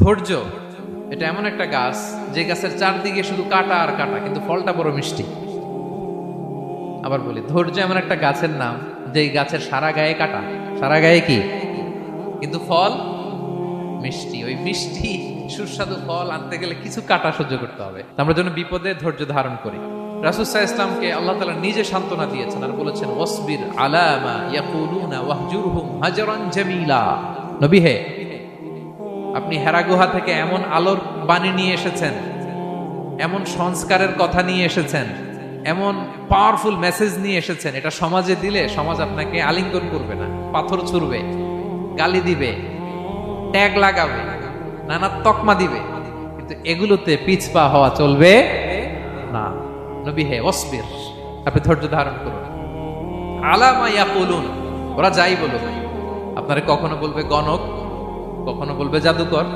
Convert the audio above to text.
ধৈর্য এটা এমন একটা গাছ যে গাছের চারদিকে শুধু কাটা আর কাটা, কিন্তু ফলটা বড় মিষ্টি। আবার বলি, ধৈর্য এমন একটা গাছের নাম যে গাছের সারা গায়ে কাটা, সারা গায়ে কি, কিন্তু ফল মিষ্টি। ওই মিষ্টি সুস্বাদু ফল আনতে গেলে কিছু কাটা সহ্য করতে হবে। আমরা যেন বিপদে ধৈর্য ধারণ করি। রাসূল সাল্লাল্লাহু আলাইহি ইসলামকে আল্লাহ তাআলা নিজে সান্ত্বনা দিয়েছেন আর বলেছেন, ওয়াসবির আলা মা ইয়াকুলুনা ওয়াহজুরহুম হাজরান জামিলা। নবী হে, আপনি হেরা গুহা থেকে এমন আলোর বাণী নিয়ে এসেছেন, এমন সংস্কারের কথা নিয়ে এসেছেন, এমন পাওয়ারফুল মেসেজ নিয়ে এসেছেন, এটা সমাজে দিলে সমাজ আপনাকে আলিঙ্গন করবে না, পাথর ছুড়বে, গালি দিবে, ট্যাগ লাগাবে, নানা তকমা দিবে, কিন্তু এগুলোতে পিছপা হওয়া চলবে না। নবী হে ওয়াসবির, আপনি ধৈর্য ধারণ করুন। আলামা ইয়াকুলুন, ওরা যাই বলুক, আপনারে কখনো বলবে গণক, কখনো বলবে জাদুকর,